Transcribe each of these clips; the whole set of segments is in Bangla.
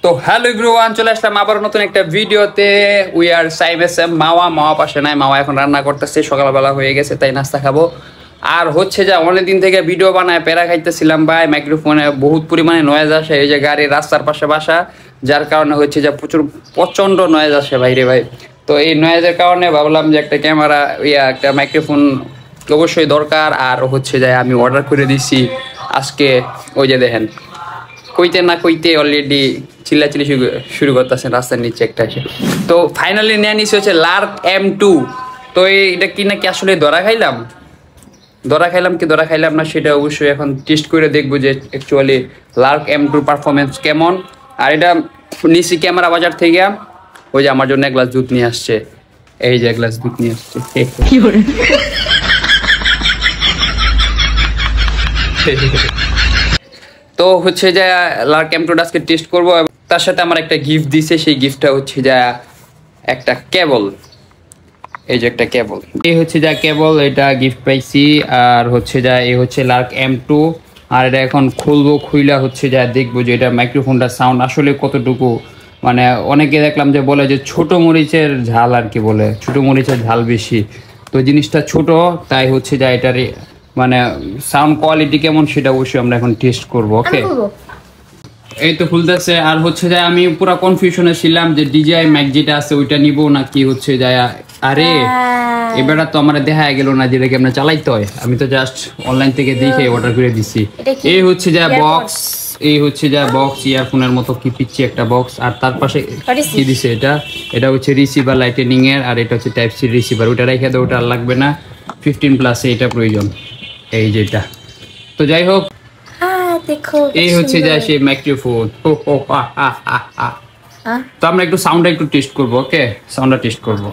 তো হ্যালো এভরিওয়ান, চলে আসলাম আবার নতুন একটা ভিডিওতে। We are Saim S M. Mawa পাশে নাই, মাওয়া এখন রান্না করতেছে, সকালবেলা হয়ে গেছে তাই নাস্তা খাবো। আর হচ্ছে যে অনেকদিন থেকে ভিডিও বানায় প্যারা খাইতেছিলাম ভাই, মাইক্রোফোনে বহুত পরিমাণে নয়েজ আসে, এই যে গাড়ির রাস্তার পাশে বাসা, যার কারণে হচ্ছে যে প্রচণ্ড নয়েজ আসে বাইরে ভাই। তো এই নয়েজের কারণে ভাবলাম যে একটা ক্যামেরা একটা মাইক্রোফোন অবশ্যই দরকার। আর হচ্ছে যে আমি অর্ডার করে দিছি আজকে, ওই যে দেখেন কইতে না কইতে অলরেডি চিল্লাচিল্লি শুরু করতেছেন রাস্তার নিচে একটা এসে। তো ফাইনালি নিয়ে নিচ্ছে হচ্ছে লার্ক M2। তো এটা কি নাকি আসলে ধরা খাইলাম কি ধরা খাইলাম না সেটা অবশ্যই এখন টেস্ট করে দেখবো যে অ্যাকচুয়ালি লার্ক M2 পারফরমেন্স কেমন। আর এটা নিচি ক্যামেরা বাজার থেকে, ওই যে আমার জন্য এক গ্লাস দুধ নিয়ে আসছে, এই যে এক গ্লাস দুধ নিয়ে আসছে। তো হচ্ছে যে লার্ক M2 আজকে টেস্ট করবো। তার সাথে আমার একটা গিফট দিছে, সেই গিফটটা হচ্ছে যে একটা কেবল, এই যে একটা কেবল, এই হচ্ছে যা কেবল, এটা গিফট পাইছি। আর হচ্ছে যা এই হচ্ছে লার্ক M2। আর এটা এখন খুলবো, খুইলা হচ্ছে যা দেখবো যে এটা মাইক্রোফোনটার সাউন্ড আসলে কতটুকু। মানে অনেকে দেখলাম যে বলে যে ছোট মরিচের ঝাল, আর কি বলে ছোট মরিচের ঝাল বেশি, তো জিনিসটা ছোট, তাই হচ্ছে যা এটার মানে সাউন্ড কোয়ালিটি কেমন সেটা অবশ্যই আমরা এখন টেস্ট করবো। ওকে, এই তো খুলতেছে। আর হচ্ছে যে আমি পুরো কনফিউশনে ছিলাম যে DJI ম্যাক যেটা আছে ওইটা নিব নাকি হচ্ছে যায়। আরে এবারে তো আমার দেখা গেল না যেটা কি আমরা চালাইতে হয়, আমি তো জাস্ট অনলাইন থেকে দেখে অর্ডার করে দিছি। এই হচ্ছে যা বক্স, এই হচ্ছে যা বক্স, ইয়ারফোনের মতো কি পিচ্ছি একটা বক্স। আর তার পাশে কি দিছে, এটা হচ্ছে রিসিভার লাইটেনিং এর, আর এটা হচ্ছে টাইপ সি রিসিভার। ওটা রেখে দাও, ওটা আর লাগবে না, 15+ এটা প্রয়োজন, এই যেটা। তো যাই হোক, এই হচ্ছে যা সেই মাইক্রোফোন। তো আমরা একটু সাউন্ডটা একটু টেস্ট করবো। ওকে, সাউন্ডটা টেস্ট করবো।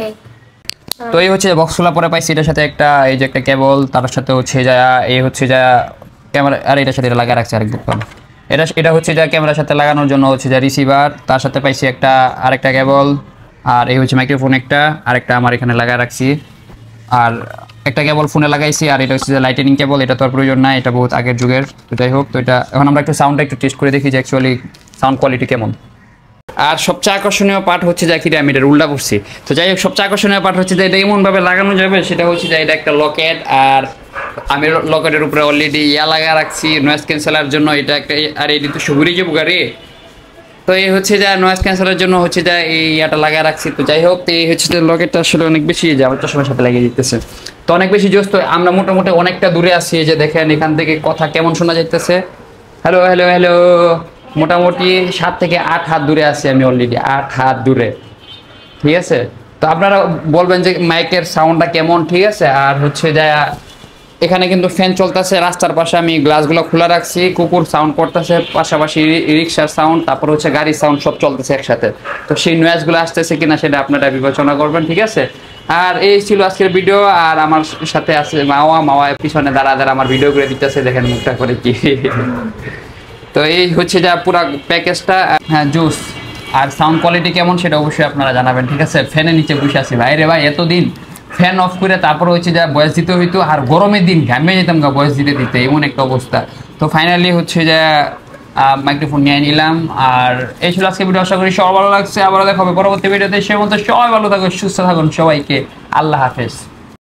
তো এই হচ্ছে বক্স খোলা পরে পাইছি এটার সাথে একটা, এই যে একটা কেবল, তার সাথে হচ্ছে যা এই হচ্ছে যা ক্যামেরা, আর এটার সাথে এটা লাগা রাখছে আরেক দোকান। এটা হচ্ছে যা ক্যামেরার সাথে লাগানোর জন্য হচ্ছে যা রিসিভার, তার সাথে পাইছি একটা আরেকটা কেবল। আর এই হচ্ছে মাইক্রোফোন একটা, আরেকটা আমার এখানে লাগা রাখছি। আর একটা কেবল ফোনে লাগাইছি। আর এটা হচ্ছে যে লাইটেনিং কেবল, এটা তো আর প্রয়োজন নাই, এটা বহুত আগের যুগের। তো যাই হোক, তো এটা এখন আমরা একটু সাউন্ডটা একটু টেস্ট করে দেখি যে অ্যাকচুয়ালি সাউন্ড কোয়ালিটি কেমন। আর সবচেয়ে আকর্ষণীয় পার্ট হচ্ছে যে কি আমি এটা উল্টা করছি। তো যাই হোক, সবচেয়ে আকর্ষণীয় পার্ট হচ্ছে যে এটা এমনভাবে লাগানো যাবে, সেটা হচ্ছে যে এটা একটা লকেট। আর আমি লকেটের উপরে অলরেডি লাগা রাখছি নয়েজ ক্যান্সেলার জন্য, এটা একটা। আর এটি তো সুগুরি যাবো গাড়ি, তো এই হচ্ছে যা নয়েজ ক্যান্সেলের জন্য হচ্ছে যা এই লাগা রাখছি। তো যাই হোক, তো এই হচ্ছে যে লকেটটা আসলে অনেক বেশি আমার চশমার সাথে লাগিয়ে দিতেছে, তো অনেক বেশি জোস। তো আমরা মোটামুটি অনেকটা দূরে আছি, যে দেখেন এখান থেকে কথা কেমন শোনা যাইতেছে। হ্যালো হ্যালো হ্যালো, মোটামুটি 7 থেকে 8 হাত দূরে আছি আমি, অলরেডি 8 হাত দূরে। ঠিক আছে, তো আপনারা বলবেন যে মাইকের সাউন্ডটা কেমন। ঠিক আছে, আর হচ্ছে যা এখানে কিন্তু ফ্যান চলতেছে, রাস্তার পাশে আমি গ্লাসগুলো খোলা রাখছি, কুকুর সাউন্ড করতেছে, পাশাপাশি রিক্সার সাউন্ড, তারপর হচ্ছে গাড়ির সাউন্ড, সব চলতেছে একসাথে। তো সেই নয়েজগুলো আসতেছে কিনা সেটা আপনারা বিবেচনা করবেন। ঠিক আছে, আর এই ছিল আজকের ভিডিও। আর আমার সাথে আছে মাওয়া পিছনে দাঁড়া আমার ভিডিও করে দিতেছে, দেখেন মুখটা করে কি। তো এই হচ্ছে যা পুরা প্যাকেজটা। হ্যাঁ, জুস। আর সাউন্ড কোয়ালিটি কেমন সেটা অবশ্যই আপনারা জানাবেন। ঠিক আছে, ফ্যানের নিচে বসে আছি ভাই রে ভাই, এতদিন ফ্যান অফ করে তারপর হচ্ছে যা বয়স দিতে হইতো, আর গরমের দিন ঘামে যেতাম গা বয়স দিতে, এমন একটা অবস্থা। তো ফাইনালি হচ্ছে যে মাইক্রোফোন নিয়ে নিলাম। আর এই ছিল আজকে ভিডিও, আশা করি সবার ভালো লাগছে। আবার দেখা হবে পরবর্তী ভিডিওতে, সে মতো সবাই ভালো থাকুন, সুস্থ থাকুন, সবাইকে আল্লাহ হাফেজ।